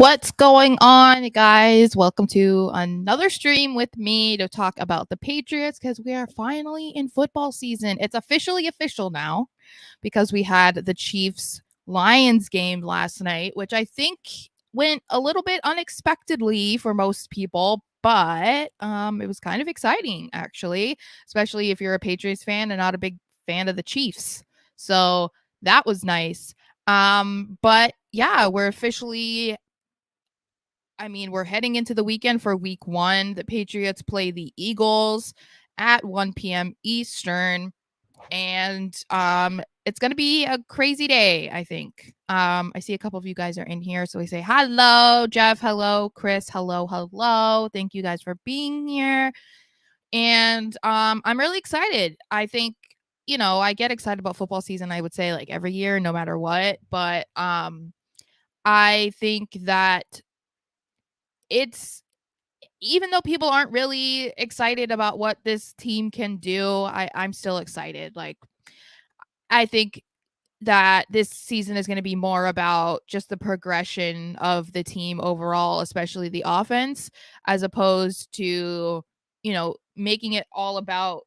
What's going on, guys? Welcome to another stream with me to talk about the Patriots because we are finally in football season. It's officially official now because we had the Chiefs Lions game last night, which I think went a little bit unexpectedly for most people, but it was kind of exciting actually, especially if you're a Patriots fan and not a big fan of the Chiefs. So that was nice. But yeah, we're heading into the weekend for week 1. The Patriots play the Eagles at 1 p.m. Eastern, and it's going to be a crazy day, I think. I see a couple of you guys are in here, so we say hello, Jeff, hello, Chris, hello, hello. Thank you guys for being here. And I'm really excited. I think I get excited about football season, I would say, like every year no matter what, but I think that it's even though people aren't really excited about what this team can do, I'm still excited. Like, I think that this season is going to be more about just the progression of the team overall, especially the offense, as opposed to, making it all about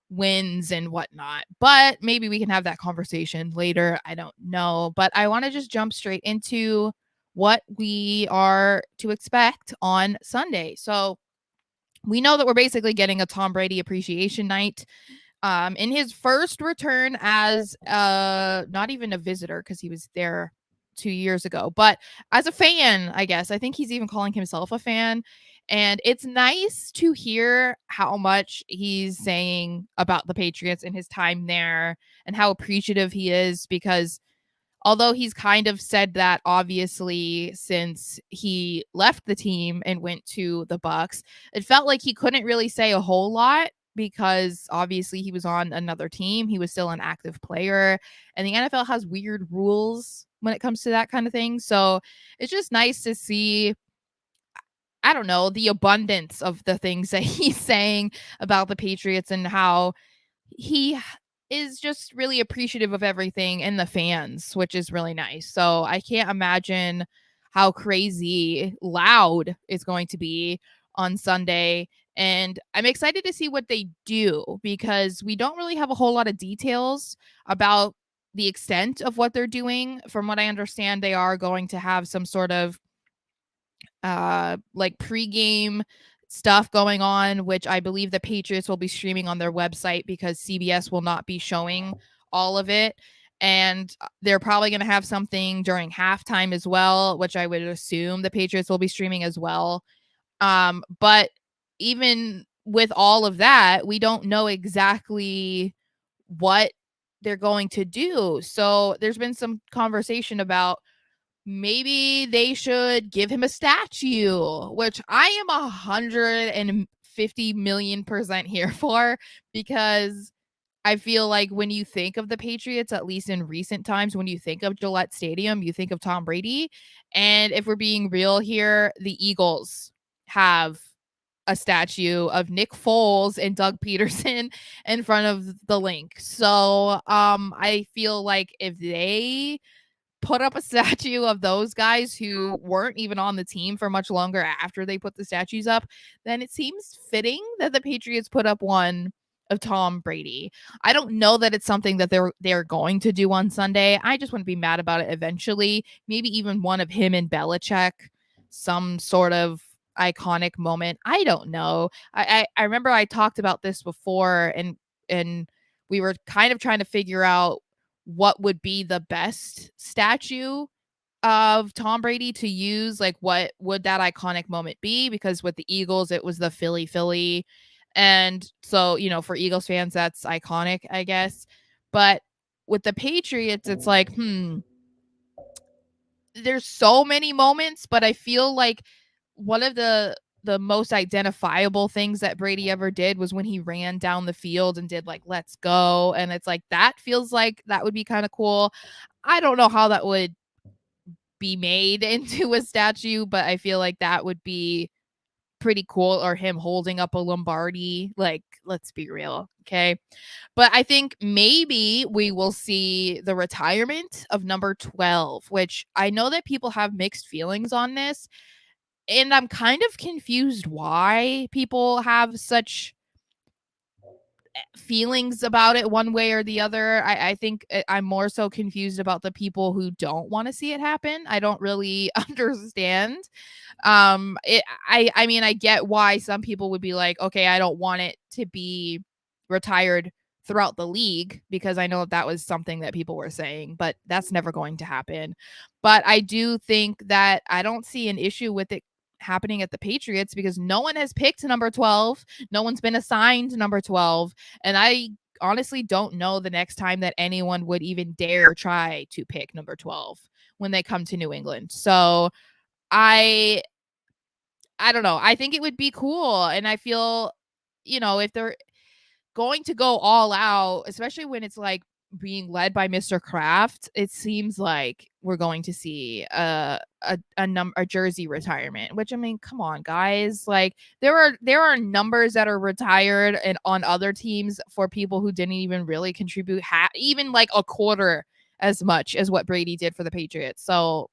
wins and whatnot. But maybe we can have that conversation later. I don't know. But I want to just jump straight into what we are to expect on Sunday. So we know that we're basically getting a Tom Brady appreciation night. In his first return as not even a visitor because he was there 2 years ago, but as a fan, I guess. I think he's even calling himself a fan. And it's nice to hear how much he's saying about the Patriots and his time there and how appreciative he is because although he's kind of said that obviously since he left the team and went to the Bucks, it felt like he couldn't really say a whole lot because obviously he was on another team. He was still an active player, and the NFL has weird rules when it comes to that kind of thing. So it's just nice to see, I don't know, the abundance of the things that he's saying about the Patriots and how he is just really appreciative of everything and the fans, which is really nice. So I can't imagine how crazy loud it's going to be on Sunday. And I'm excited to see what they do because we don't really have a whole lot of details about the extent of what they're doing. From what I understand, they are going to have some sort of like pregame stuff going on, which I believe the Patriots will be streaming on their website because CBS will not be showing all of it. And they're probably going to have something during halftime as well, which I would assume the Patriots will be streaming as well. But even with all of that, we don't know exactly what they're going to do. So there's been some conversation about maybe they should give him a statue, which I am 150 million% here for because I feel like when you think of the Patriots, at least in recent times, when you think of Gillette Stadium, you think of Tom Brady. And if we're being real here, the Eagles have a statue of Nick Foles and Doug Peterson in front of the link. So I feel like if they put up a statue of those guys who weren't even on the team for much longer after they put the statues up, then it seems fitting that the Patriots put up one of Tom Brady. I don't know that it's something that they're going to do on Sunday. I just wouldn't be mad about it eventually. Maybe even one of him and Belichick, some sort of iconic moment. I don't know. I remember I talked about this before and we were kind of trying to figure out what would be the best statue of Tom Brady to use. Like, what would that iconic moment be? Because with the Eagles, it was the Philly. And so, for Eagles fans, that's iconic, I guess. But with the Patriots, it's like, there's so many moments, but I feel like one of the most identifiable things that Brady ever did was when he ran down the field and did like let's go, and it's like that feels like that would be kind of cool. I don't know how that would be made into a statue, but I feel like that would be pretty cool, or him holding up a Lombardi. Like, let's be real, okay? But I think maybe we will see the retirement of number 12, which I know that people have mixed feelings on this. And I'm kind of confused why people have such feelings about it one way or the other. I think I'm more so confused about the people who don't want to see it happen. I don't really understand. I mean, I get why some people would be like, okay, I don't want it to be retired throughout the league, because I know that was something that people were saying, but that's never going to happen. But I do think that I don't see an issue with it happening at the Patriots, because no one has picked number 12. No one's been assigned number 12. And I honestly don't know the next time that anyone would even dare try to pick number 12 when they come to New England. So I I don't know. I think it would be cool. And I feel, if they're going to go all out, especially when it's like being led by Mr. Kraft, it seems like we're going to see a jersey retirement. Which, I mean, come on, guys! Like, there are numbers that are retired and on other teams for people who didn't even really contribute even like a quarter as much as what Brady did for the Patriots. So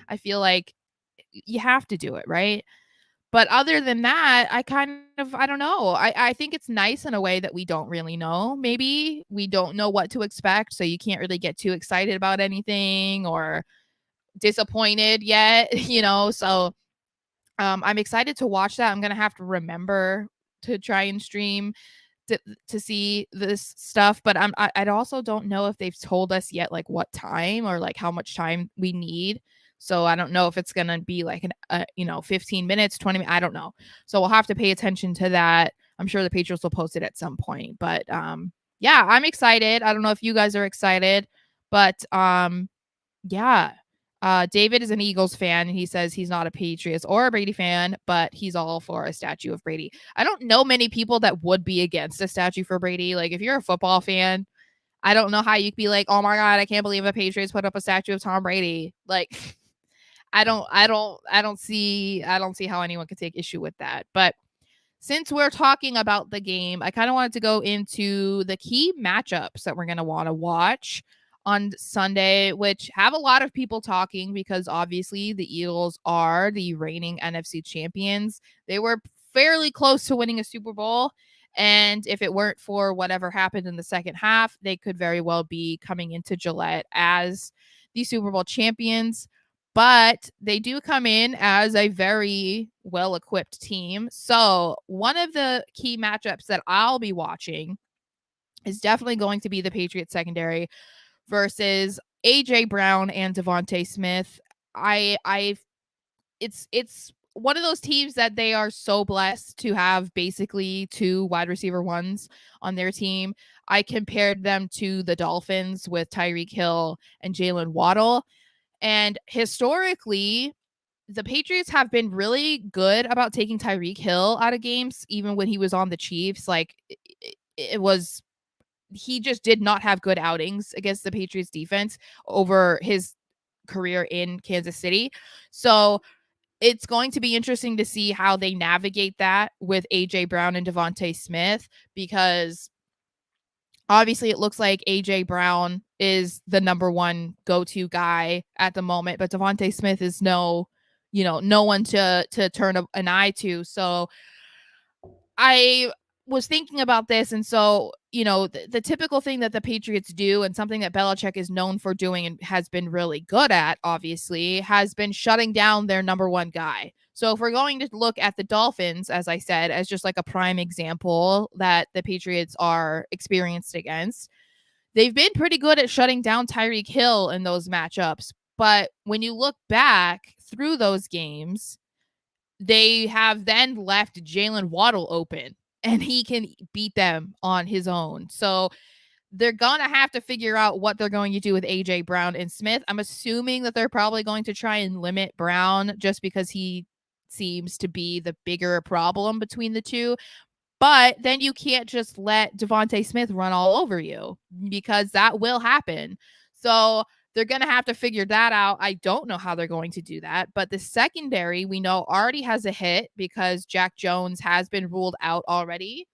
I feel like you have to do it, right? But other than that, I don't know. I think it's nice in a way that we don't really know. Maybe we don't know what to expect, so you can't really get too excited about anything or disappointed yet, So I'm excited to watch that. I'm gonna have to remember to try and stream to see this stuff, but I also don't know if they've told us yet, like, what time or like how much time we need. So I don't know if it's gonna be like 15 minutes, 20 minutes. I don't know. So we'll have to pay attention to that. I'm sure the Patriots will post it at some point. But yeah, I'm excited. I don't know if you guys are excited, but yeah. David is an Eagles fan, and he says he's not a Patriots or a Brady fan, but he's all for a statue of Brady. I don't know many people that would be against a statue for Brady. Like, if you're a football fan, I don't know how you could be like, oh my God, I can't believe the Patriots put up a statue of Tom Brady. Like, I don't see how anyone could take issue with that. But since we're talking about the game, I kind of wanted to go into the key matchups that we're going to want to watch on Sunday, which have a lot of people talking, because obviously the Eagles are the reigning NFC champions. They were fairly close to winning a Super Bowl. And if it weren't for whatever happened in the second half, they could very well be coming into Gillette as the Super Bowl champions. But they do come in as a very well-equipped team. So one of the key matchups that I'll be watching is definitely going to be the Patriots secondary versus AJ Brown and Devontae Smith. It's one of those teams that they are so blessed to have basically two wide receiver ones on their team. I compared them to the Dolphins with Tyreek Hill and Jalen Waddle. And historically, the Patriots have been really good about taking Tyreek Hill out of games, even when he was on the Chiefs. Like, he just did not have good outings against the Patriots defense over his career in Kansas City. So it's going to be interesting to see how they navigate that with AJ Brown and Devontae Smith, because obviously it looks like AJ Brown is the number one go-to guy at the moment, but Devontae Smith is no one to turn an eye to. So I was thinking about this, and so, the typical thing that the Patriots do, and something that Belichick is known for doing and has been really good at, obviously, has been shutting down their number one guy. So if we're going to look at the Dolphins, as I said, as just like a prime example that the Patriots are experienced against, they've been pretty good at shutting down Tyreek Hill in those matchups. But when you look back through those games, they have then left Jalen Waddle open, and he can beat them on his own. So they're going to have to figure out what they're going to do with AJ Brown and Smith. I'm assuming that they're probably going to try and limit Brown, just because he seems to be the bigger problem between the two. But then you can't just let Devontae Smith run all over you, because that will happen. So they're going to have to figure that out. I don't know how they're going to do that. But the secondary, we know, already has a hit because Jack Jones has been ruled out already.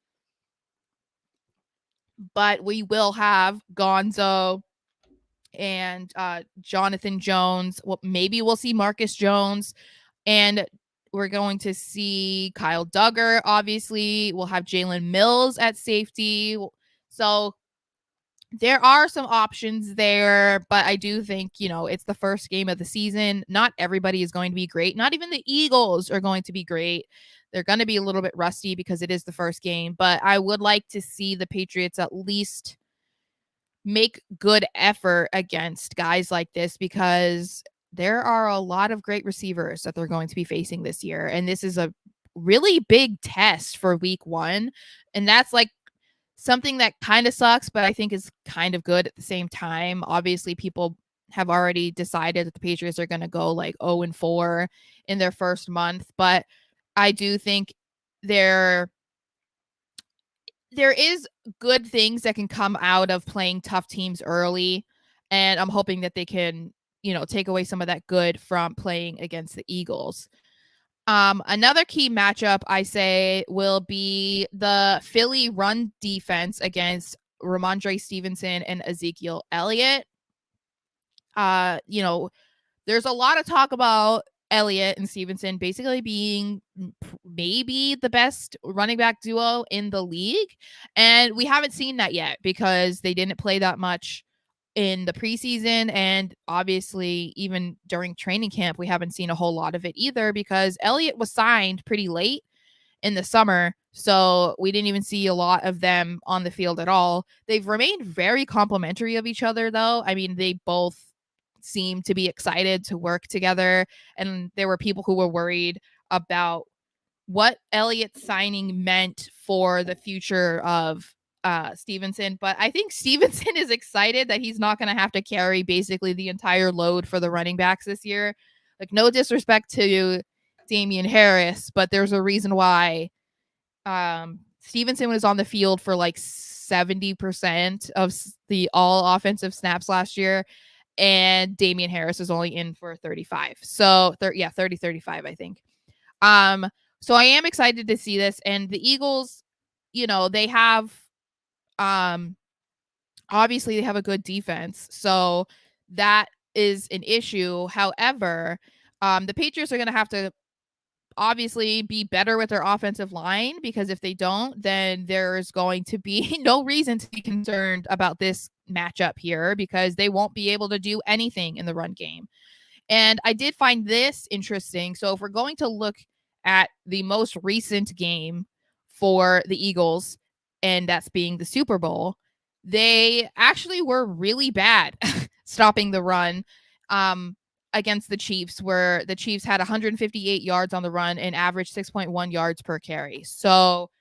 But we will have Gonzo and Jonathan Jones. Well, maybe we'll see Marcus Jones. And we're going to see Kyle Duggar, obviously. We'll have Jalen Mills at safety. So there are some options there, but I do think, it's the first game of the season. Not everybody is going to be great. Not even the Eagles are going to be great. They're going to be a little bit rusty because it is the first game, but I would like to see the Patriots at least make good effort against guys like this because there are a lot of great receivers that they're going to be facing this year. And this is a really big test for week 1. And that's like something that kind of sucks, but I think is kind of good at the same time. Obviously, people have already decided that the Patriots are going to go like 0-4 in their first month, but I do think there is good things that can come out of playing tough teams early, and I'm hoping that they can, take away some of that good from playing against the Eagles. Another key matchup I say will be the Philly run defense against Ramondre Stevenson and Ezekiel Elliott. There's a lot of talk about Elliott and Stevenson basically being maybe the best running back duo in the league. And we haven't seen that yet because they didn't play that much in the preseason. And obviously, even during training camp, we haven't seen a whole lot of it either because Elliott was signed pretty late in the summer. So we didn't even see a lot of them on the field at all. They've remained very complimentary of each other, though. I mean, they both seem to be excited to work together. And there were people who were worried about what Elliott's signing meant for the future of Stevenson. But I think Stevenson is excited that he's not going to have to carry basically the entire load for the running backs this year. Like, no disrespect to Damian Harris, but there's a reason why Stevenson was on the field for like 70% of the all offensive snaps last year. And Damian Harris is only in for 35. So 30, 35, I think. So I am excited to see this. And the Eagles, they have, obviously they have a good defense. So that is an issue. However, the Patriots are going to have to obviously be better with their offensive line because if they don't, then there's going to be no reason to be concerned about this matchup here because they won't be able to do anything in the run game. And I did find this interesting. So if we're going to look at the most recent game for the Eagles, and that's being the Super Bowl, they actually were really bad stopping the run. Against the Chiefs, where the Chiefs had 158 yards on the run and averaged 6.1 yards per carry. So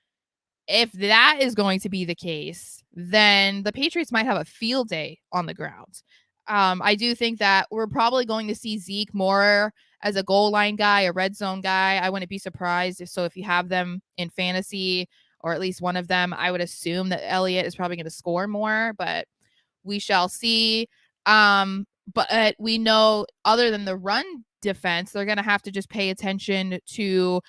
if that is going to be the case, then the Patriots might have a field day on the ground. I do think that we're probably going to see Zeke more as a goal line guy, a red zone guy. I wouldn't be surprised if you have them in fantasy, or at least one of them. I would assume that Elliott is probably going to score more, but we shall see. But we know other than the run defense, they're going to have to just pay attention to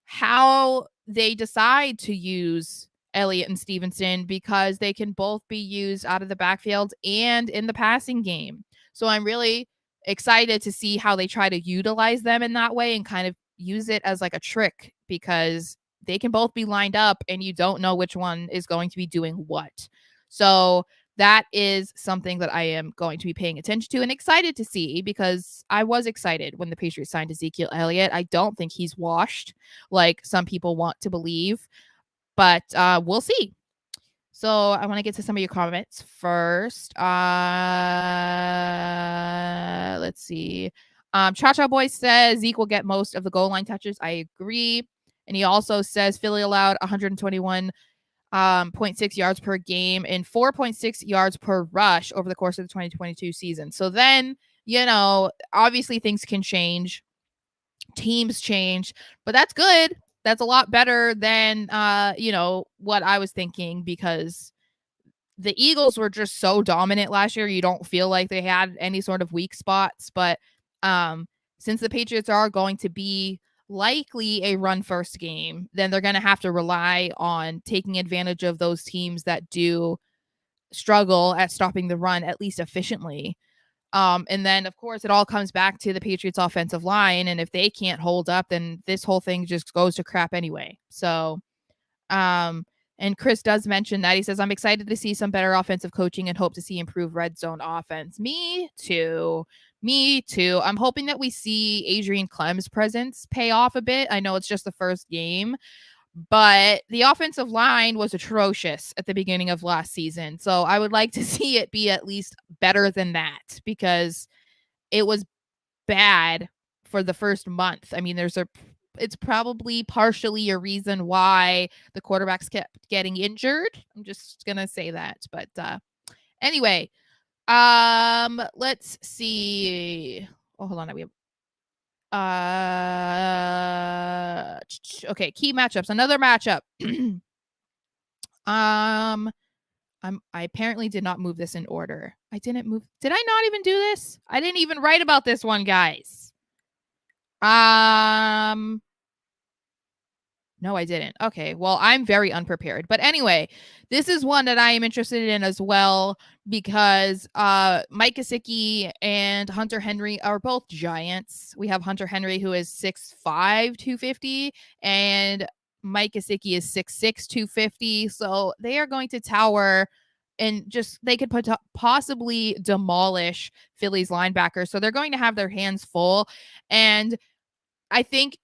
how they decide to use Elliott and Stevenson because they can both be used out of the backfield and in the passing game. So I'm really excited to see how they try to utilize them in that way and kind of use it as like a trick because they can both be lined up and you don't know which one is going to be doing what. So that is something that I am going to be paying attention to and excited to see because I was excited when the Patriots signed Ezekiel Elliott. I don't think he's washed like some people want to believe, but we'll see. So I want to get to some of your comments first. Let's see. Cha-Cha Boy says Zeke will get most of the goal line touches. I agree. And he also says Philly allowed 121 0.6 yards per game and 4.6 yards per rush over the course of the 2022 season. So then, obviously things can change. Teams change, but that's good. That's a lot better than, what I was thinking because the Eagles were just so dominant last year. You don't feel like they had any sort of weak spots. But since the Patriots are going to be likely a run first game, then they're going to have to rely on taking advantage of those teams that do struggle at stopping the run, at least efficiently. And then, of course, it all comes back to the Patriots' offensive line. And if they can't hold up, then this whole thing just goes to crap anyway. So, and Chris does mention that. He says, I'm excited to see some better offensive coaching and hope to see improved red zone offense. Me too. Me too. I'm hoping that we see Adrian Clem's presence pay off a bit. I know it's just the first game, but the offensive line was atrocious at the beginning of last season. So I would like to see it be at least better than that, because it was bad for the first month. I mean, it's probably partially a reason why the quarterbacks kept getting injured. I'm just going to say that. But anyway, let's see. Oh, hold on. We have okay, key matchups. Another matchup. I apparently did not move this in order. I didn't move. Did I not even do this? I didn't even write about this one, guys. No, I didn't. Okay, well, I'm very unprepared. But anyway, this is one that I am interested in as well, because Mike Gesicki and Hunter Henry are both giants. We have Hunter Henry, who is 6'5", 250, and Mike Gesicki is 6'6", 250. So they are going to tower, and just they could possibly demolish Philly's linebackers. So they're going to have their hands full. And I think,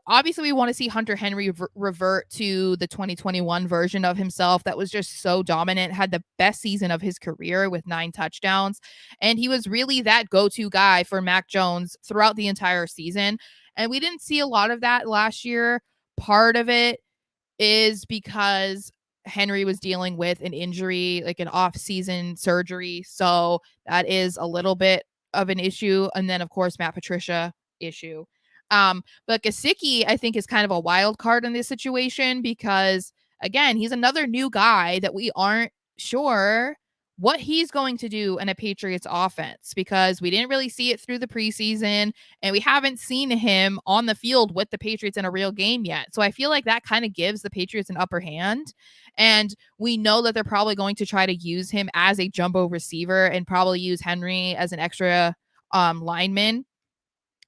obviously we want to see Hunter Henry revert to the 2021 version of himself that was just so dominant, had the best season of his career with 9 touchdowns. And he was really that go-to guy for Mac Jones throughout the entire season. And we didn't see a lot of that last year. Part of it is because Henry was dealing with an injury, like an off-season surgery. So that is a little bit of an issue. And then, of course, Matt Patricia issue. But Gesicki, I think, is kind of a wild card in this situation because, again, he's another new guy that we aren't sure what he's going to do in a Patriots offense, because we didn't really see it through the preseason and we haven't seen him on the field with the Patriots in a real game yet. So I feel like that kind of gives the Patriots an upper hand. And we know that they're probably going to try to use him as a jumbo receiver and probably use Henry as an extra lineman.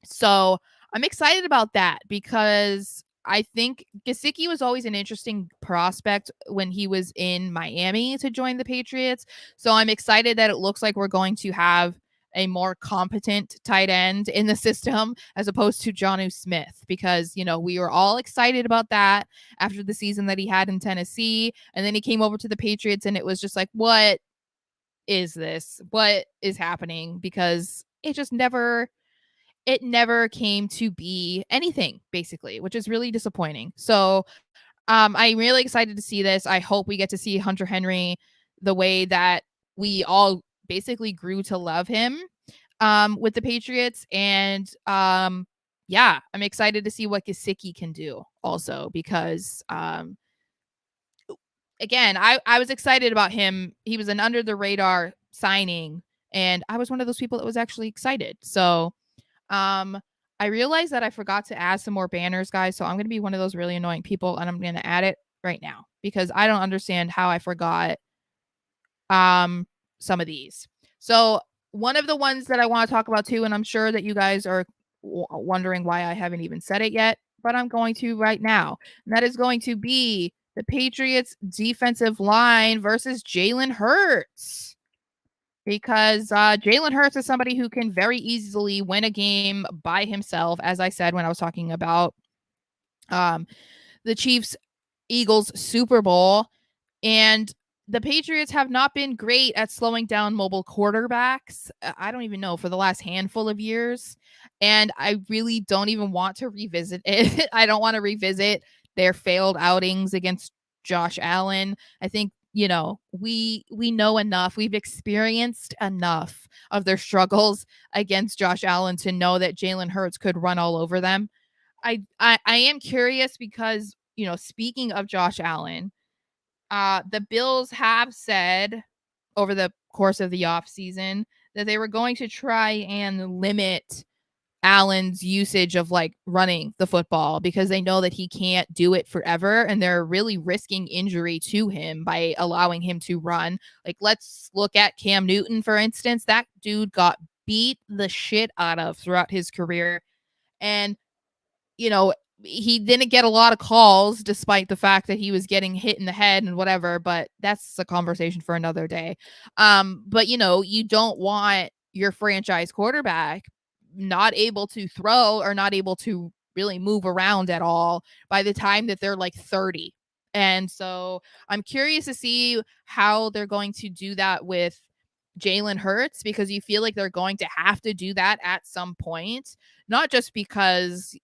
So I'm excited about that because I think Gesicki was always an interesting prospect when he was in Miami to join the Patriots. So I'm excited that it looks like we're going to have a more competent tight end in the system as opposed to Jonnu Smith, because, we were all excited about that after the season that he had in Tennessee. And then he came over to the Patriots and it was just like, what is this? What is happening? Because it never came to be anything, basically, which is really disappointing. So I'm really excited to see this. I hope we get to see Hunter Henry the way that we all basically grew to love him with the Patriots. And yeah, I'm excited to see what Gesicki can do also, because again, I was excited about him. He was an under the radar signing, and I was one of those people that was actually excited. So I realized that I forgot to add some more banners, guys. So I'm going to be one of those really annoying people, and I'm going to add it right now because I don't understand how I forgot some of these. So one of the ones that I want to talk about too, and I'm sure that you guys are wondering why I haven't even said it yet, but I'm going to right now. And that is going to be the Patriots defensive line versus Jalen Hurts, because Jalen Hurts is somebody who can very easily win a game by himself, as I said when I was talking about the Chiefs-Eagles Super Bowl. And the Patriots have not been great at slowing down mobile quarterbacks. I don't even know, for the last handful of years. And I really don't even want to revisit it. I don't want to revisit their failed outings against Josh Allen. I think, we know enough. We've experienced enough of their struggles against Josh Allen to know that Jalen Hurts could run all over them. I am curious because, speaking of Josh Allen, The Bills have said over the course of the offseason that they were going to try and limit Allen's usage of like running the football because they know that he can't do it forever and they're really risking injury to him by allowing him to run. Like, let's look at Cam Newton, for instance. That dude got beat the shit out of throughout his career. And you know, he didn't get a lot of calls despite the fact that he was getting hit in the head and whatever, but that's a conversation for another day. But you don't want your franchise quarterback not able to throw or not able to really move around at all by the time that they're like 30. And so I'm curious to see how they're going to do that with Jalen Hurts because you feel like they're going to have to do that at some point, not just because,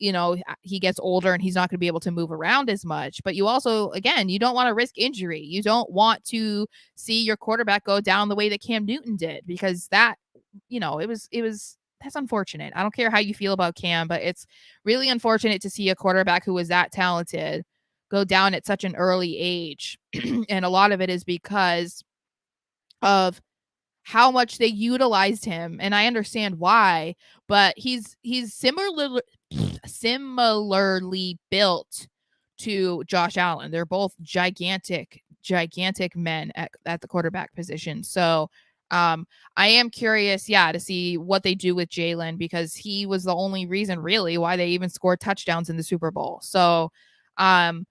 he gets older and he's not going to be able to move around as much, but you also, again, you don't want to risk injury. You don't want to see your quarterback go down the way that Cam Newton did because that, that's unfortunate. I don't care how you feel about Cam, but it's really unfortunate to see a quarterback who was that talented go down at such an early age. And a lot of it is because of how much they utilized him, and I understand why, but he's similarly built to Josh Allen. They're both gigantic men at the quarterback position. So I am curious, to see what they do with Jalen because he was the only reason really why they even scored touchdowns in the Super Bowl. So I'm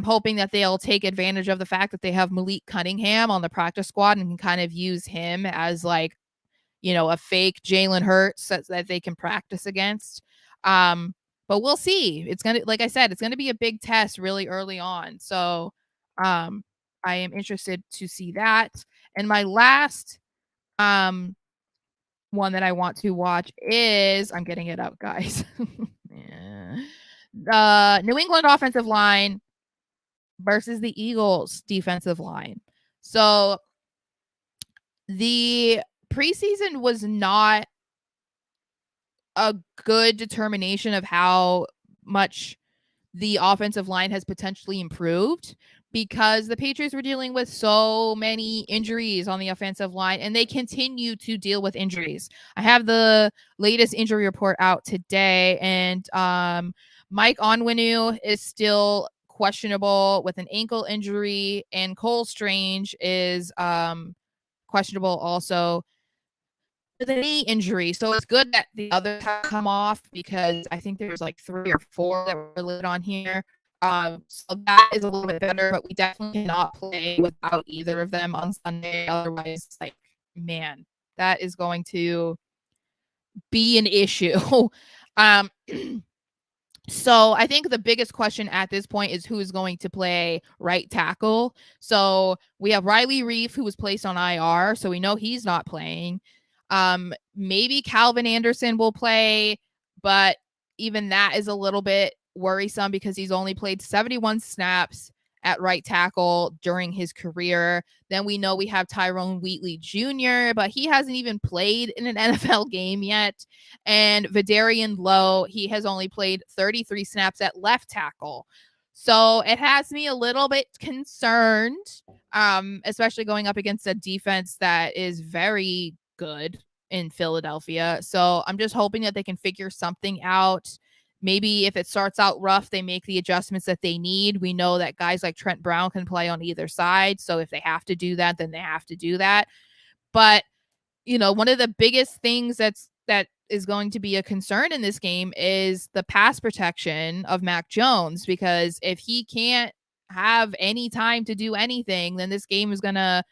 hoping that they'll take advantage of the fact that they have Malik Cunningham on the practice squad and can kind of use him as like, a fake Jalen Hurts that they can practice against. But we'll see. It's like I said, it's gonna be a big test really early on. So I am interested to see that. And my last one that I want to watch is I'm getting it up, guys. Yeah. The New England offensive line versus the Eagles defensive line. So the preseason was not a good determination of how much the offensive line has potentially improved because the Patriots were dealing with so many injuries on the offensive line and they continue to deal with injuries. I have the latest injury report out today and Mike Onwenu is still questionable with an ankle injury and Cole Strange is questionable also with a knee injury. So it's good that the others have come off because I think there's like 3 or 4 that were listed on here. So that is a little bit better, but we definitely cannot play without either of them on Sunday. Otherwise, like, man, that is going to be an issue. um, So I think the biggest question at this point is who is going to play right tackle. So we have Riley Reef, who was placed on IR, so we know he's not playing. Maybe Calvin Anderson will play, but even that is a little bit worrisome because he's only played 71 snaps at right tackle during his career. Then we know we have Tyrone Wheatley Jr., but he hasn't even played in an NFL game yet. And Vidarian Lowe, he has only played 33 snaps at left tackle. So it has me a little bit concerned, especially going up against a defense that is very good in Philadelphia. So I'm just hoping that they can figure something out. Maybe if it starts out rough, they make the adjustments that they need. We know that guys like Trent Brown can play on either side. So if they have to do that, then they have to do that. But, one of the biggest things that is going to be a concern in this game is the pass protection of Mac Jones, because if he can't have any time to do anything, then this game is going to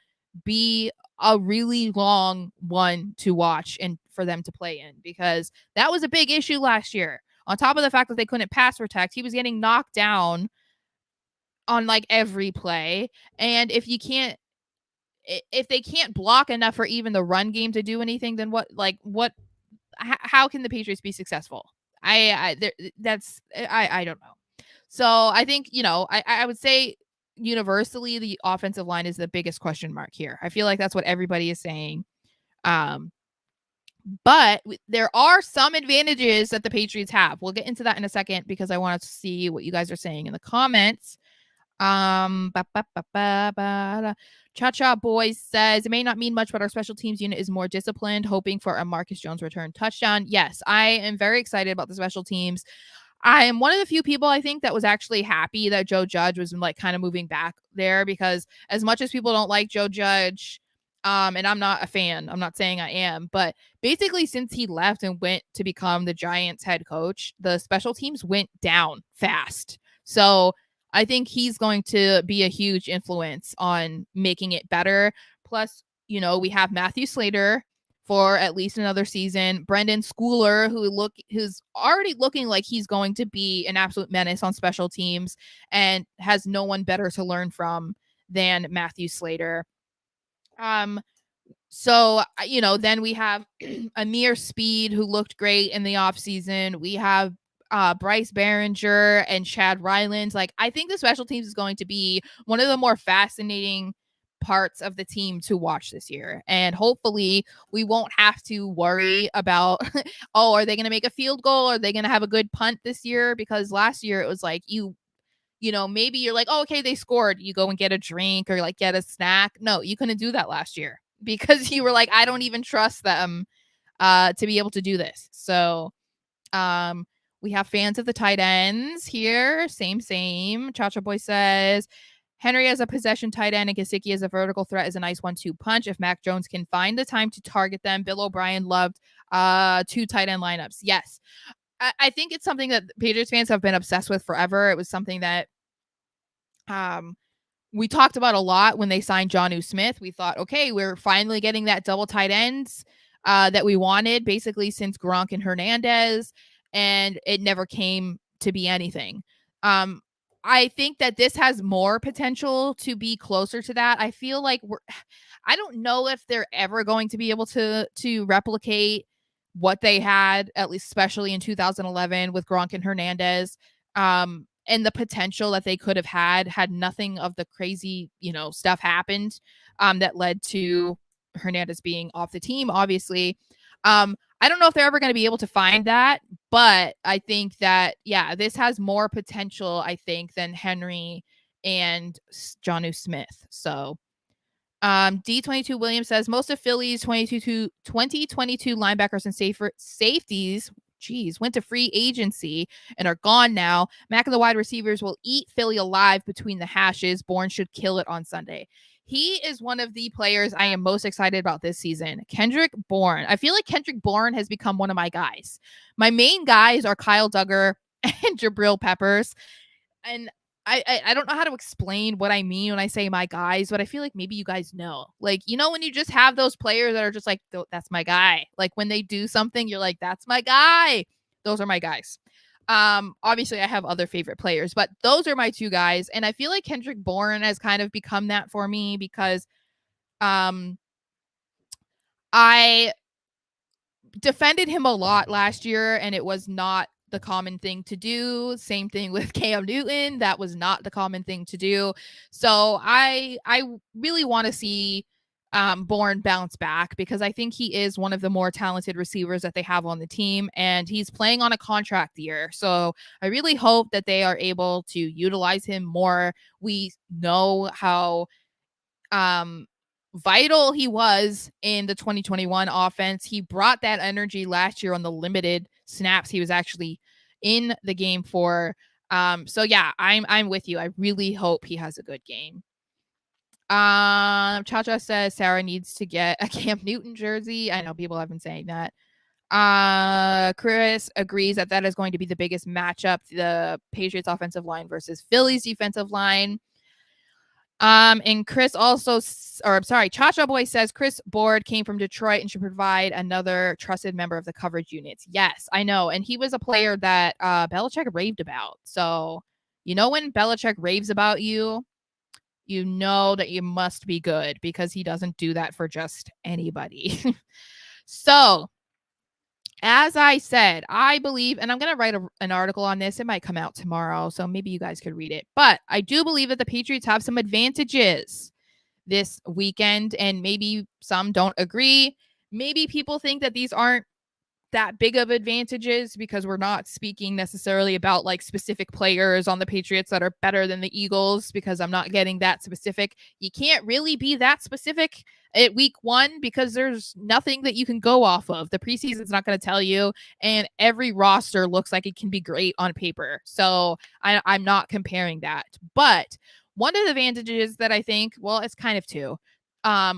be a really long one to watch and for them to play in, because that was a big issue last year. On top of the fact that they couldn't pass protect, he was getting knocked down on like every play. And if they can't block enough for even the run game to do anything, then how can the Patriots be successful? I don't know. So I think, I would say universally the offensive line is the biggest question mark here. I feel like that's what everybody is saying. But there are some advantages that the Patriots have. We'll get into that in a second because I want to see what you guys are saying in the comments. Ba, ba, ba, ba, ba. Cha-Cha Boys says, it may not mean much, but our special teams unit is more disciplined, hoping for a Marcus Jones return touchdown. Yes, I am very excited about the special teams. I am one of the few people I think that was actually happy that Joe Judge was like kind of moving back there, because as much as people don't like Joe Judge, and I'm not a fan, I'm not saying I am, but basically since he left and went to become the Giants head coach, the special teams went down fast. So I think he's going to be a huge influence on making it better. Plus, we have Matthew Slater for at least another season. Brendan Schooler, who's already looking like he's going to be an absolute menace on special teams and has no one better to learn from than Matthew Slater. So, then we have Amir Speed, who looked great in the offseason. We have Bryce Behringer and Chad Rylands. Like, I think the special teams is going to be one of the more fascinating parts of the team to watch this year. And hopefully we won't have to worry about, oh, are they going to make a field goal? Are they going to have a good punt this year? Because last year it was like maybe you're like, oh, okay, they scored. You go and get a drink or like get a snack. No, you couldn't do that last year because you were like, I don't even trust them to be able to do this. So we have fans of the tight ends here. Same. Cha-Cha Boy says, Henry as a possession tight end and Gesicki as a vertical threat is a nice 1-2 punch. If Mac Jones can find the time to target them. Bill O'Brien loved 2 tight end lineups. Yes. I think it's something that Patriots fans have been obsessed with forever. It was something that we talked about a lot when they signed Jonnu Smith. We thought, okay, we're finally getting that double tight ends that we wanted basically since Gronk and Hernandez, and it never came to be anything. I think that this has more potential to be closer to that. I feel like I don't know if they're ever going to be able to replicate what they had, at least especially in 2011 with Gronk and Hernandez. And the potential that they could have had nothing of the crazy, stuff happened that led to Hernandez being off the team, obviously. I don't know if they're ever going to be able to find that, but I think that, yeah, this has more potential, I think, than Henry and Jonnu Smith. So D22 Williams says most of Philly's 2022 linebackers and safeties went to free agency and are gone now. Mac and the wide receivers will eat Philly alive between the hashes. Bourne should kill it on Sunday. He is one of the players I am most excited about this season. Kendrick Bourne. I feel like Kendrick Bourne has become one of my guys. My main guys are Kyle Duggar and Jabril Peppers. And I don't know how to explain what I mean when I say my guys, but I feel like maybe you guys know. Like, when you just have those players that are just like, that's my guy. Like when they do something, you're like, that's my guy. Those are my guys. Obviously I have other favorite players, but those are my 2 guys. And I feel like Kendrick Bourne has kind of become that for me because I defended him a lot last year and it was not the common thing to do. Same thing with Cam Newton. That was not the common thing to do. So I really want to see Bourne bounce back because I think he is one of the more talented receivers that they have on the team, and he's playing on a contract year. So I really hope that they are able to utilize him more. We know how vital he was in the 2021 offense. He brought that energy last year on the limited snaps he was actually in the game for. So yeah, I'm with you. I really hope he has a good game. Cha-Cha says Sarah needs to get a Cam Newton jersey. I know people have been saying that. Chris agrees that is going to be the biggest matchup, the Patriots offensive line versus Philly's defensive line. And Chris Cha-Cha Boy says Chris Board came from Detroit and should provide another trusted member of the coverage units. Yes, I know. And he was a player that Belichick raved about. So, when Belichick raves about you, you know that you must be good because he doesn't do that for just anybody. So, as I said, I believe, and I'm going to write an article on this. It might come out tomorrow, so maybe you guys could read it. But I do believe that the Patriots have some advantages this weekend, and maybe some don't agree. Maybe people think that these aren't that big of advantages because we're not speaking necessarily about like specific players on the Patriots that are better than the Eagles, because I'm not getting that specific. You can't really be that specific at week 1 because there's nothing that you can go off of. The preseason's not going to tell you, and every roster looks like it can be great on paper. So I'm not comparing that. But one of the advantages that I think, well, it's kind of two,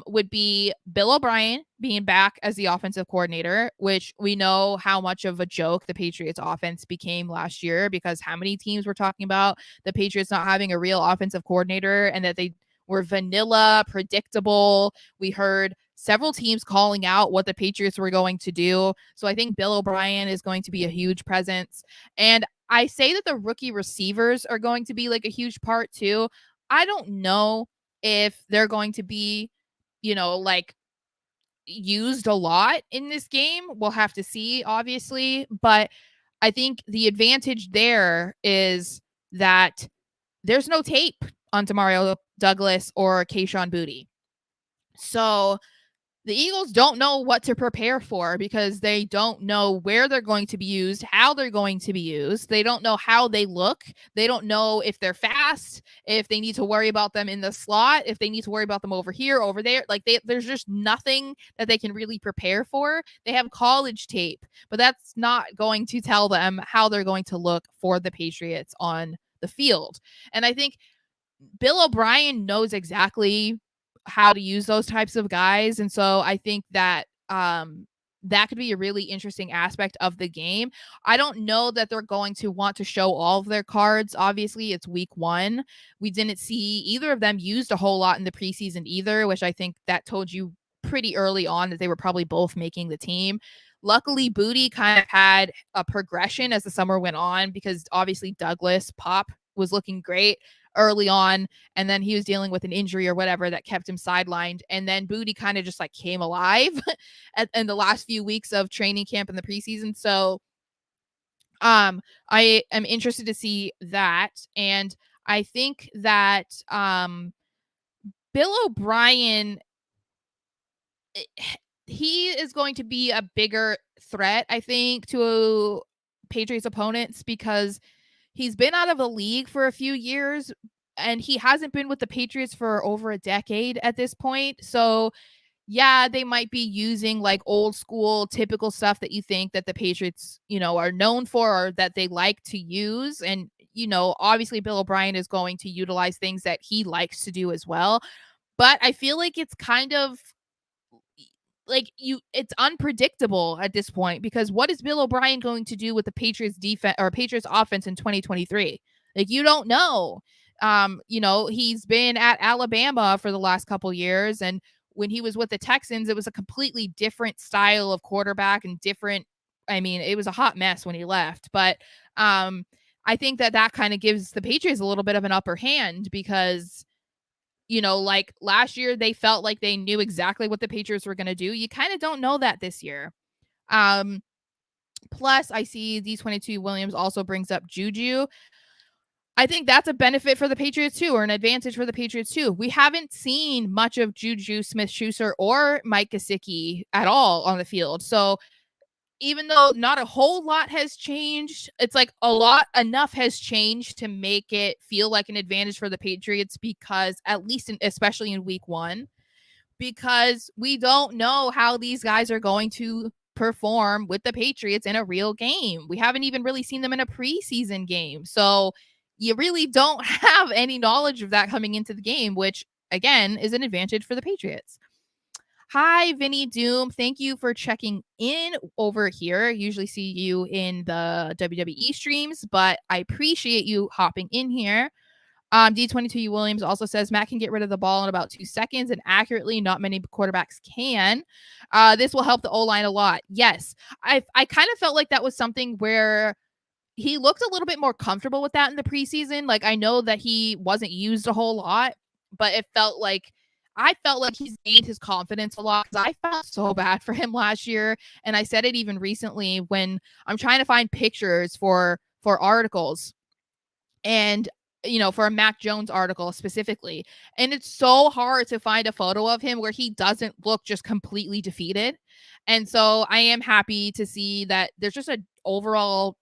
would be Bill O'Brien being back as the offensive coordinator, which we know how much of a joke the Patriots offense became last year, because how many teams were talking about the Patriots not having a real offensive coordinator and that they were vanilla, predictable. We heard several teams calling out what the Patriots were going to do. So I think Bill O'Brien is going to be a huge presence. And I say that the rookie receivers are going to be like a huge part too. I don't know if they're going to be, like used a lot in this game. We'll have to see, obviously. But I think the advantage there is that there's no tape on Demario Douglas or Kayshon Boutte. So the Eagles don't know what to prepare for because they don't know where they're going to be used, how they're going to be used. They don't know how they look. They don't know if they're fast, if they need to worry about them in the slot, if they need to worry about them over here, over there. Like there's just nothing that they can really prepare for. They have college tape, but that's not going to tell them how they're going to look for the Patriots on the field. And I think Bill O'Brien knows exactly how to use those types of guys. And so I think that that could be a really interesting aspect of the game. I don't know that they're going to want to show all of their cards. Obviously, it's week 1. We didn't see either of them used a whole lot in the preseason either, which I think that told you pretty early on that they were probably both making the team. Luckily, Boutte kind of had a progression as the summer went on, because obviously Douglas Pop was looking great early on, and then he was dealing with an injury or whatever that kept him sidelined, and then Boutte kind of just like came alive in the last few weeks of training camp in the preseason. So I am interested to see that, and I think that Bill O'Brien, he is going to be a bigger threat, I think, to Patriots opponents because he's been out of the league for a few years, and he hasn't been with the Patriots for over a decade at this point. So, yeah, they might be using like old school, typical stuff that you think that the Patriots, are known for or that they like to use. And, obviously Bill O'Brien is going to utilize things that he likes to do as well. But I feel like it's kind of like it's unpredictable at this point, because what is Bill O'Brien going to do with the Patriots defense or Patriots offense in 2023? Like, you don't know. He's been at Alabama for the last couple years, and when he was with the Texans, it was a completely different style of quarterback and different. I mean, it was a hot mess when he left, but I think that kind of gives the Patriots a little bit of an upper hand because like last year, they felt like they knew exactly what the Patriots were going to do. You kind of don't know that this year. Plus, I see D22 Williams also brings up Juju. I think that's a benefit for the Patriots too, or an advantage for the Patriots too. We haven't seen much of Juju Smith-Schuster or Mike Gesicki at all on the field. So even though not a whole lot has changed, it's like enough has changed to make it feel like an advantage for the Patriots, because at least especially in week 1, because we don't know how these guys are going to perform with the Patriots in a real game. We haven't even really seen them in a preseason game. So you really don't have any knowledge of that coming into the game, which again is an advantage for the Patriots. Hi, Vinny Doom. Thank you for checking in over here. Usually see you in the WWE streams, but I appreciate you hopping in here. D22 Williams also says Matt can get rid of the ball in about 2 seconds and accurately. Not many quarterbacks can. This will help the O-line a lot. Yes, I kind of felt like that was something where he looked a little bit more comfortable with that in the preseason. Like, I know that he wasn't used a whole lot, but I felt like he's gained his confidence a lot, because I felt so bad for him last year. And I said it even recently when I'm trying to find pictures for articles. And for a Mac Jones article specifically. And it's so hard to find a photo of him where he doesn't look just completely defeated. And so I am happy to see that there's just an overall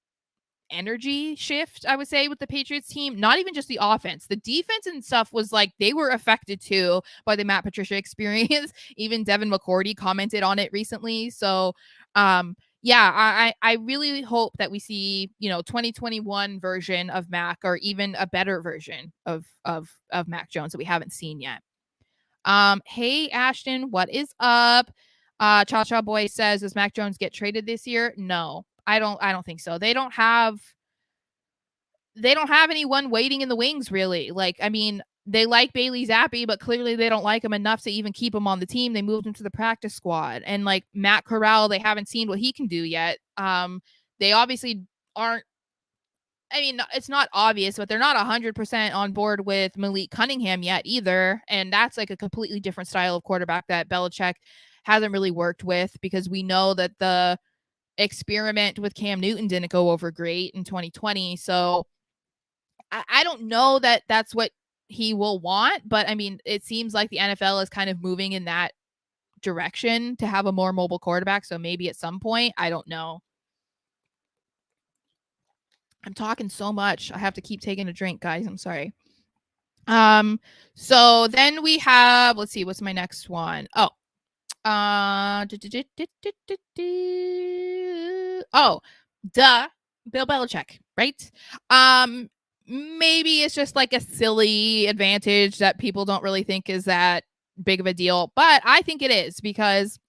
energy shift, I would say, with the Patriots team. Not even just the offense. The defense and stuff was like they were affected too by the Matt Patricia experience. Even Devin McCourty commented on it recently. So yeah, I really hope that we see, 2021 version of Mac, or even a better version of Mac Jones that we haven't seen yet. Hey Ashton, what is up? Cha Cha Boy says, does Mac Jones get traded this year? No, I don't think so. They don't have anyone waiting in the wings, really. Like, I mean, they like Bailey Zappi, but clearly they don't like him enough to even keep him on the team. They moved him to the practice squad. And like Matt Corral, they haven't seen what he can do yet. They obviously aren't. I mean, it's not obvious, but they're not 100% on board with Malik Cunningham yet either. And that's like a completely different style of quarterback that Belichick hasn't really worked with, because we know that the experiment with Cam Newton didn't go over great in 2020. So I don't know that that's what he will want, but I mean, it seems like the NFL is kind of moving in that direction to have a more mobile quarterback. So maybe at some point, I don't know. I'm talking so much. I have to keep taking a drink, guys. I'm sorry. So then we have, let's see, what's my next one? Oh, Bill Belichick, right? Maybe it's just like a silly advantage that people don't really think is that big of a deal, but I think it is, because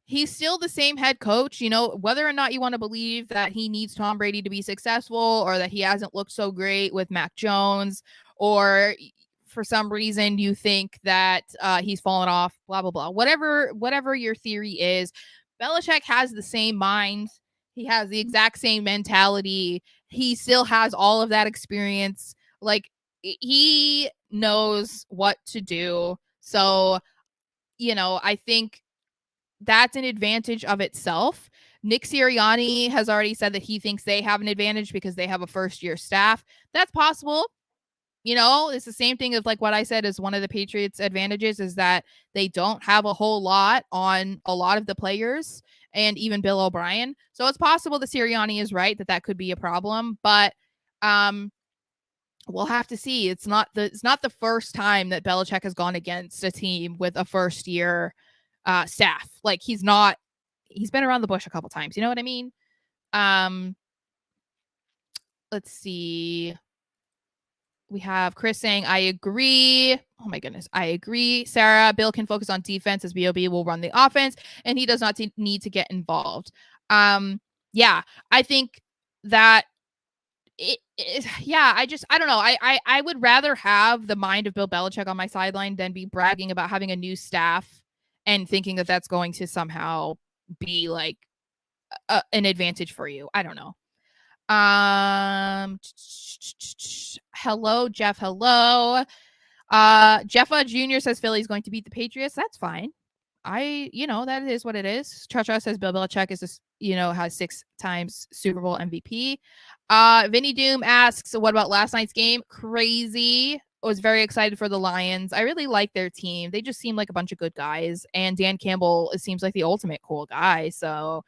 he's still the same head coach. Whether or not you want to believe that he needs Tom Brady to be successful, or that he hasn't looked so great with Mac Jones, or for some reason you think that he's fallen off, blah, blah, blah. Whatever your theory is, Belichick has the same mind. He has the exact same mentality. He still has all of that experience. Like, he knows what to do. So, I think that's an advantage of itself. Nick Sirianni has already said that he thinks they have an advantage because they have a first-year staff. That's possible. It's the same thing of like what I said is one of the Patriots' advantages is that they don't have a whole lot on a lot of the players, and even Bill O'Brien. So it's possible that Sirianni is right, that could be a problem, but we'll have to see. It's not the first time that Belichick has gone against a team with a first-year staff. Like, he's been around the bush a couple times. You know what I mean? Let's see. We have Chris saying, I agree. Oh my goodness. I agree. Sarah, Bill can focus on defense as BOB will run the offense, and he does not need to get involved. Yeah, I think that I don't know. I would rather have the mind of Bill Belichick on my sideline than be bragging about having a new staff and thinking that that's going to somehow be like an advantage for you. I don't know. Hello, Jeff. Hello. Jeffa Jr. says Philly's going to beat the Patriots. That's fine. That is what it is. Cha-Cha says Bill Belichick is has 6 times Super Bowl MVP. Vinny Doom asks, what about last night's game? Crazy. I was very excited for the Lions. I really like their team. They just seem like a bunch of good guys. And Dan Campbell, it seems like the ultimate cool guy. So,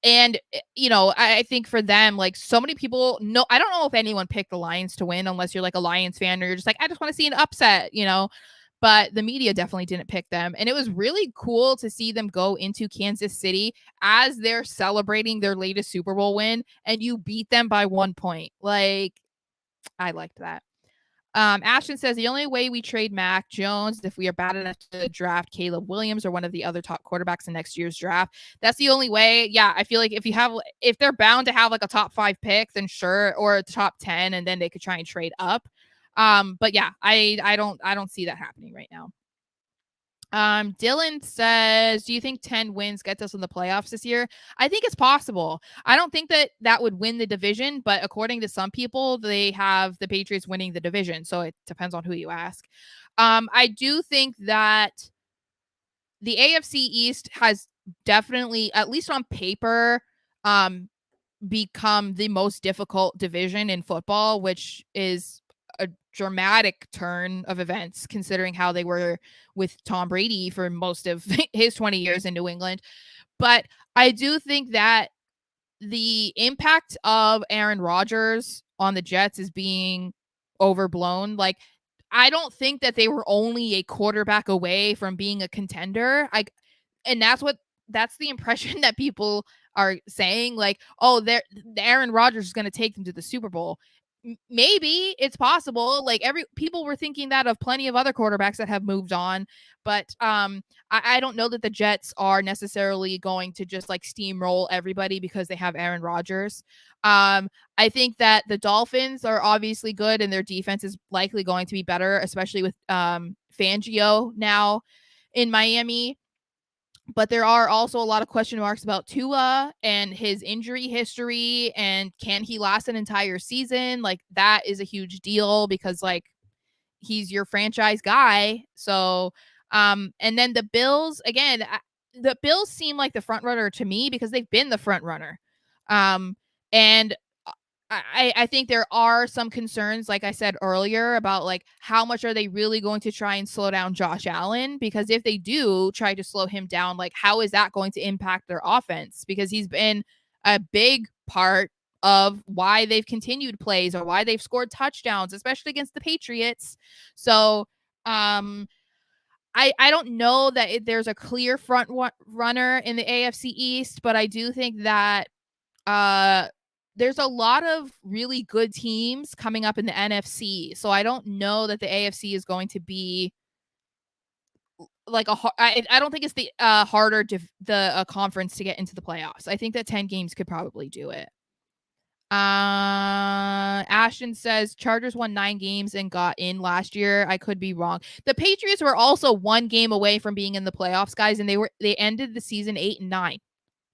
and I think for them, like, so many people know, I don't know if anyone picked the Lions to win unless you're like a Lions fan or you're just like, I just want to see an upset, but the media definitely didn't pick them. And it was really cool to see them go into Kansas City as they're celebrating their latest Super Bowl win, and you beat them by 1 point. Like, I liked that. Ashton says the only way we trade Mac Jones is if we are bad enough to draft Caleb Williams or one of the other top quarterbacks in next year's draft. That's the only way. Yeah, I feel like if they're bound to have like a top 5 pick, then sure, or a top 10, and then they could try and trade up. But yeah, I don't see that happening right now. Dylan says, do you think 10 wins gets us in the playoffs this year? I think it's possible. I don't think that would win the division, but according to some people, they have the Patriots winning the division. So it depends on who you ask. I do think that the AFC East has definitely, at least on paper, become the most difficult division in football, which is a dramatic turn of events considering how they were with Tom Brady for most of his 20 years in New England. But I do think that the impact of Aaron Rodgers on the Jets is being overblown. Like, I don't think that they were only a quarterback away from being a contender. And that's the impression that people are saying. Like, oh, Aaron Rodgers is going to take them to the Super Bowl. Maybe it's possible. Like, people were thinking that of plenty of other quarterbacks that have moved on, but I don't know that the Jets are necessarily going to just like steamroll everybody because they have Aaron Rodgers. I think that the Dolphins are obviously good and their defense is likely going to be better, especially with Fangio now in Miami. But there are also a lot of question marks about Tua and his injury history and can he last an entire season? Like, that is a huge deal because like he's your franchise guy. So and then the Bills, again, the Bills seem like the front runner to me because they've been the front runner. And I think there are some concerns, like I said earlier, about like how much are they really going to try and slow down Josh Allen? Because if they do try to slow him down, like how is that going to impact their offense? Because he's been a big part of why they've continued plays or why they've scored touchdowns, especially against the Patriots. So I don't know that there's a clear front runner in the AFC East, but I do think that there's a lot of really good teams coming up in the NFC. So I don't know that the AFC is going to be like I don't think it's the harder the conference to get into the playoffs. I think that 10 games could probably do it. Ashton says Chargers won 9 games and got in last year. I could be wrong. The Patriots were also 1 game away from being in the playoffs, guys, and they ended the season 8-9,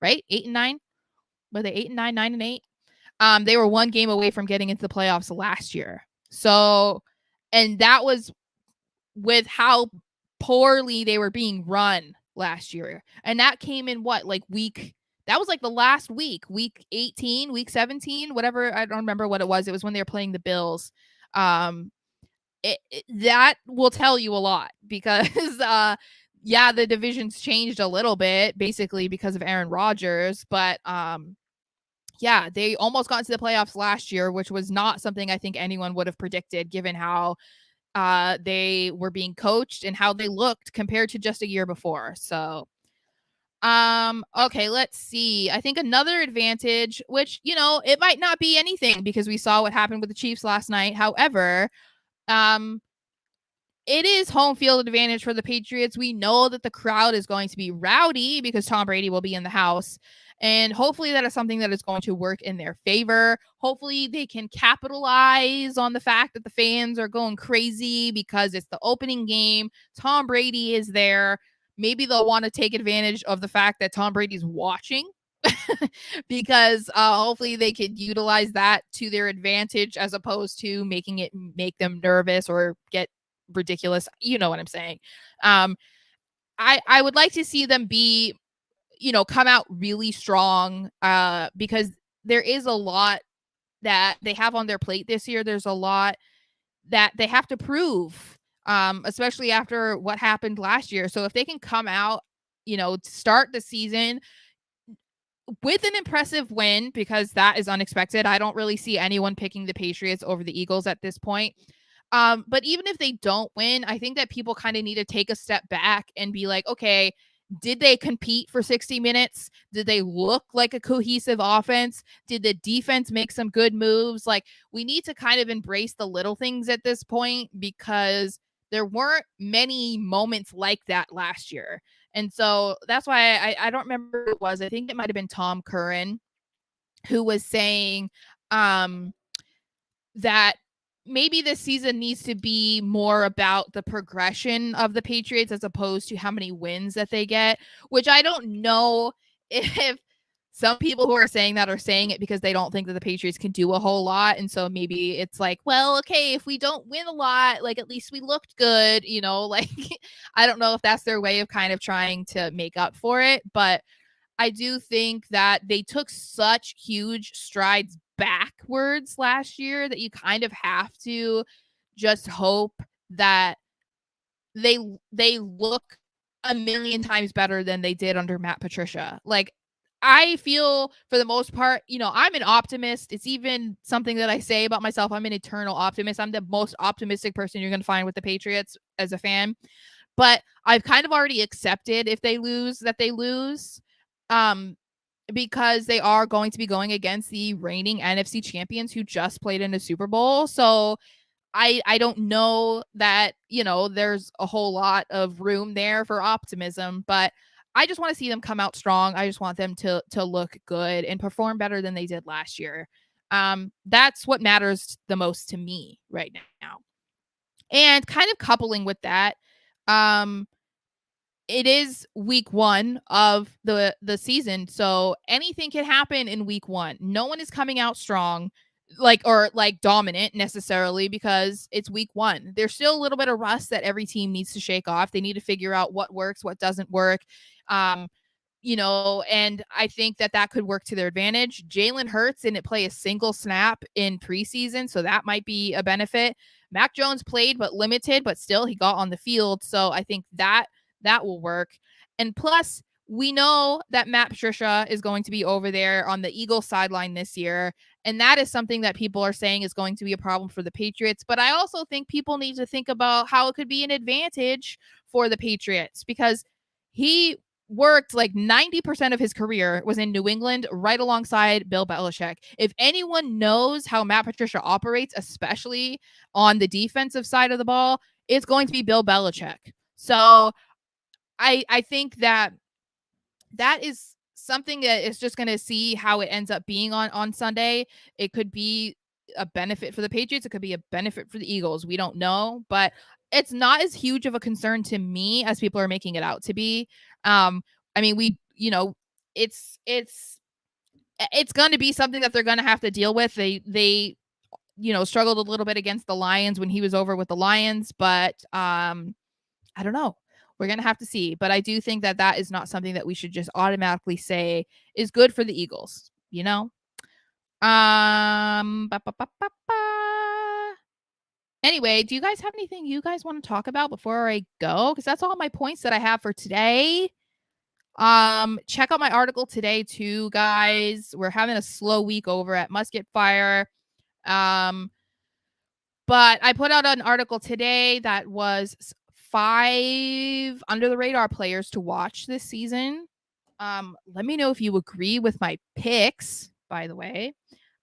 right? 8-9. Were they 8-9, 9-8? They were 1 game away from getting into the playoffs last year. So, and that was with how poorly they were being run last year. And that came in what, like that was like the last week 18, week 17, whatever. I don't remember what it was. It was when they were playing the Bills. That will tell you a lot because, yeah, the division's changed a little bit basically because of Aaron Rodgers, but, yeah, they almost got into the playoffs last year, which was not something I think anyone would have predicted given how they were being coached and how they looked compared to just a year before. So, okay, let's see. I think another advantage, which, it might not be anything because we saw what happened with the Chiefs last night. However, it is home field advantage for the Patriots. We know that the crowd is going to be rowdy because Tom Brady will be in the house. And hopefully that is something that is going to work in their favor. Hopefully they can capitalize on the fact that the fans are going crazy because it's the opening game. Tom Brady is there. Maybe they'll want to take advantage of the fact that Tom Brady's watching because hopefully they could utilize that to their advantage as opposed to make them nervous or get ridiculous. You know what I'm saying? I would like to see them be, come out really strong because there is a lot that they have on their plate this year. There's a lot that they have to prove, especially after what happened last year. So if they can come out, to start the season with an impressive win, because that is unexpected. I don't really see anyone picking the Patriots over the Eagles at this point. But even if they don't win, I think that people kind of need to take a step back and be like, okay, did they compete for 60 minutes? Did they look like a cohesive offense? Did the defense make some good moves? Like, we need to kind of embrace the little things at this point because there weren't many moments like that last year. And so that's why I don't remember who it was. I think it might have been Tom Curran who was saying that maybe this season needs to be more about the progression of the Patriots as opposed to how many wins that they get, which I don't know if some people who are saying that are saying it because they don't think that the Patriots can do a whole lot. And so maybe it's like, well, okay, if we don't win a lot, like at least we looked good, like I don't know if that's their way of kind of trying to make up for it. But I do think that they took such huge strides backwards last year that you kind of have to just hope that they they look a million times better than they did under Matt Patricia. Like, I feel for the most part, I'm an optimist. It's even something that I say about myself. I'm an eternal optimist. I'm the most optimistic person you're going to find with the Patriots as a fan. But I've kind of already accepted if they lose that they lose. Because they are going to be going against the reigning NFC champions who just played in a Super Bowl. So I don't know that, there's a whole lot of room there for optimism, but I just want to see them come out strong. I just want them to look good and perform better than they did last year. That's what matters the most to me right now. And kind of coupling with that, it is week 1 of the season, so anything can happen in week 1. No one is coming out strong, or dominant necessarily, because it's week 1. There's still a little bit of rust that every team needs to shake off. They need to figure out what works, what doesn't work. And I think that could work to their advantage. Jalen Hurts didn't play a single snap in preseason, so that might be a benefit. Mac Jones played, but limited, but still he got on the field. So I think that will work. And plus, we know that Matt Patricia is going to be over there on the Eagles sideline this year. And that is something that people are saying is going to be a problem for the Patriots. But I also think people need to think about how it could be an advantage for the Patriots, because he worked like 90% of his career was in New England, right alongside Bill Belichick. If anyone knows how Matt Patricia operates, especially on the defensive side of the ball, it's going to be Bill Belichick. So I think that is something that is just going to see how it ends up being on Sunday. It could be a benefit for the Patriots. It could be a benefit for the Eagles. We don't know, but it's not as huge of a concern to me as people are making it out to be. I mean, it's going to be something that they're going to have to deal with. They struggled a little bit against the Lions when he was over with the Lions, but I don't know. We're going to have to see. But I do think that is not something that we should just automatically say is good for the Eagles, Ba, ba, ba, ba, ba. Anyway, do you guys have anything you guys want to talk about before I go? Because that's all my points that I have for today. Check out my article today too, guys. We're having a slow week over at Musket Fire. But I put out an article today that was 5 under the radar players to watch this season. Let me know if you agree with my picks, by the way.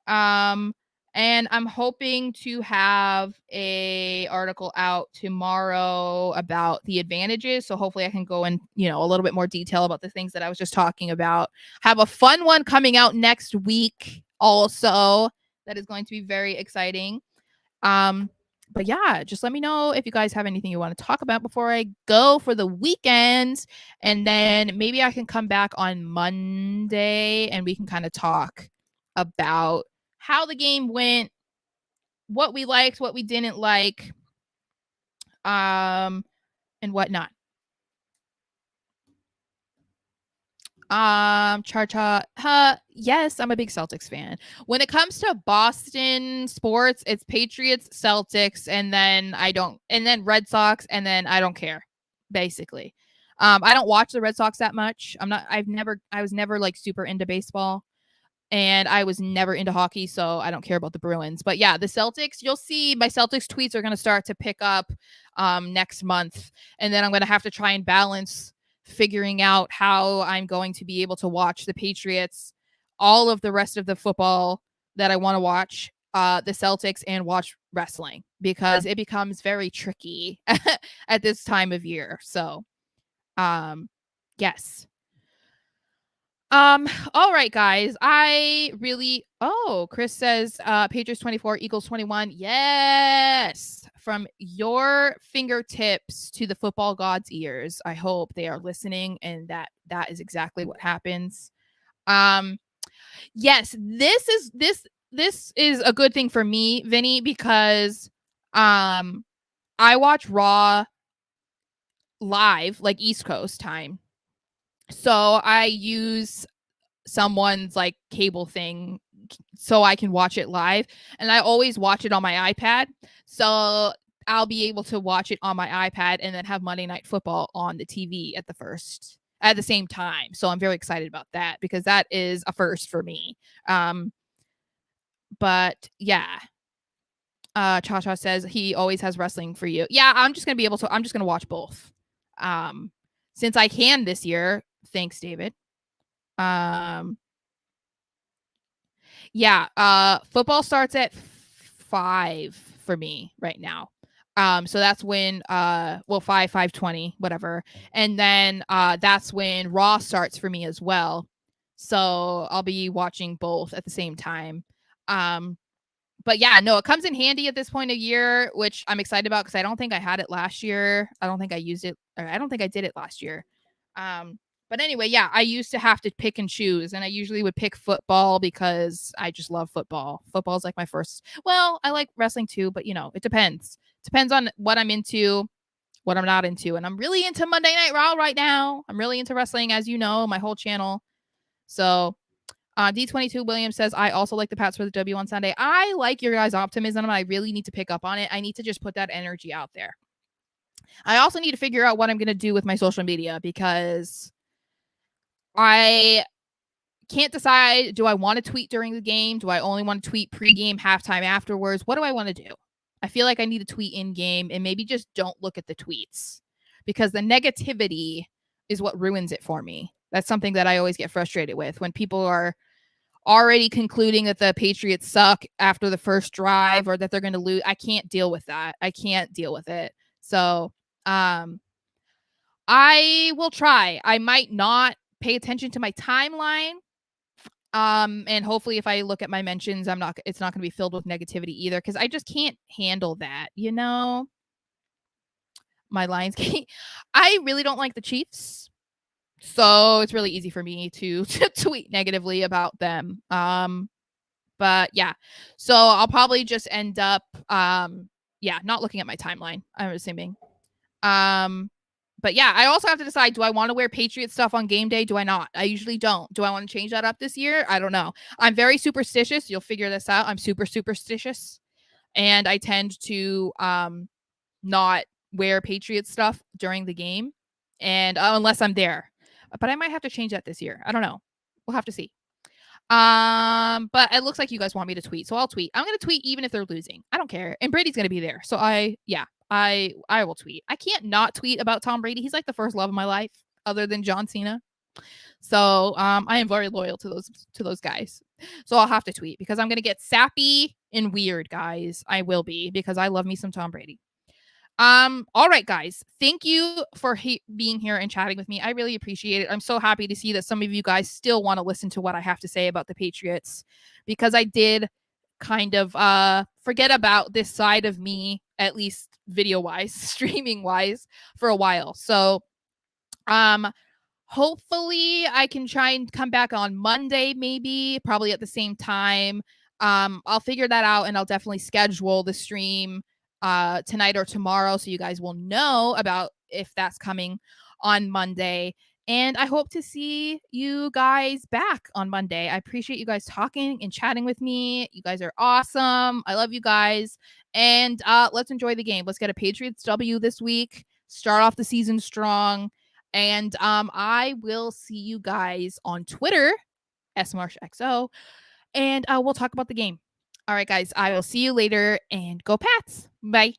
And I'm hoping to have a article out tomorrow about the advantages. So hopefully I can go in, a little bit more detail about the things that I was just talking about. Have a fun one coming out next week also. That is going to be very exciting. But yeah, just let me know if you guys have anything you want to talk about before I go for the weekend. And then maybe I can come back on Monday and we can kind of talk about how the game went, what we liked, what we didn't like, and whatnot. Yes, I'm a big Celtics fan. When it comes to Boston sports, it's Patriots, Celtics, and then Red Sox, and then I don't care, basically. I don't watch the Red Sox that much. I was never like super into baseball, and I was never into hockey, so I don't care about the Bruins. But yeah, the Celtics, you'll see my Celtics tweets are going to start to pick up next month, and then I'm going to have to try and balance figuring out how I'm going to be able to watch the Patriots, all of the rest of the football that I want to watch, the Celtics, and watch wrestling, because it becomes very tricky at this time of year. So, yes. All right, guys. Chris says Patriots 24, Eagles 21. Yes. From your fingertips to the football god's ears. I hope they are listening and that is exactly what happens. Yes, this is a good thing for me, Vinny, because I watch Raw live, like East Coast time. So I use someone's like cable thing so I can watch it live. And I always watch it on my iPad. So I'll be able to watch it on my iPad and then have Monday Night Football on the TV at the same time. So I'm very excited about that because that is a first for me. But yeah. Cha Cha says he always has wrestling for you. Yeah, I'm just gonna watch both. Since I can this year. Thanks, David. Yeah, football starts at 5 for me right now. So that's when 5:20, whatever. And then that's when Raw starts for me as well. So I'll be watching both at the same time. But yeah, no, it comes in handy at this point of year, which I'm excited about because I don't think I had it last year. I don't think I used it, or I don't think I did it last year. But anyway, yeah, I used to have to pick and choose, and I usually would pick football because I just love football. Football is like my first. Well, I like wrestling too, but it depends. Depends on what I'm into, what I'm not into, and I'm really into Monday Night Raw right now. I'm really into wrestling, as you know, my whole channel. So D22 Williams says, I also like the Pats for the W on Sunday. I like your guys' optimism. I really need to pick up on it. I need to just put that energy out there. I also need to figure out what I'm going to do with my social media because I can't decide. Do I want to tweet during the game? Do I only want to tweet pregame, halftime, afterwards? What do I want to do? I feel like I need to tweet in game and maybe just don't look at the tweets because the negativity is what ruins it for me. That's something that I always get frustrated with when people are already concluding that the Patriots suck after the first drive or that they're going to lose. I can't deal with that. I can't deal with it. So, I will try. I might not pay attention to my timeline. And hopefully if I look at my mentions, it's not going to be filled with negativity either because I just can't handle that, My Lions game. I really don't like the Chiefs. So it's really easy for me to tweet negatively about them. But yeah. So I'll probably just end up not looking at my timeline, I'm assuming. But yeah, I also have to decide, do I want to wear Patriot stuff on game day? Do I not? I usually don't. Do I want to change that up this year? I don't know. I'm very superstitious. You'll figure this out. I'm super superstitious. And I tend to not wear Patriot stuff during the game and unless I'm there. But I might have to change that this year. I don't know. We'll have to see. But it looks like you guys want me to tweet, so I'll tweet. I'm gonna tweet even if they're losing. I don't care. And Brady's gonna be there. So I will tweet. I can't not tweet about Tom Brady. He's like the first love of my life, other than John Cena. So I am very loyal to those guys. So I'll have to tweet because I'm gonna get sappy and weird, guys. I will be because I love me some Tom Brady. All right, guys. Thank you for being here and chatting with me. I really appreciate it. I'm so happy to see that some of you guys still want to listen to what I have to say about the Patriots because I did kind of forget about this side of me, at least video wise, streaming wise, for a while. So hopefully I can try and come back on Monday, maybe, probably at the same time. I'll figure that out and I'll definitely schedule the stream tonight or tomorrow so you guys will know about if that's coming on Monday. And I hope to see you guys back on Monday. I appreciate you guys talking and chatting with me. You guys are awesome. I love you guys. And let's enjoy the game. Let's get a Patriots W this week. Start off the season strong. And I will see you guys on Twitter, SMarshXO, and we'll talk about the game. All right, guys, I will see you later and go Pats. Bye.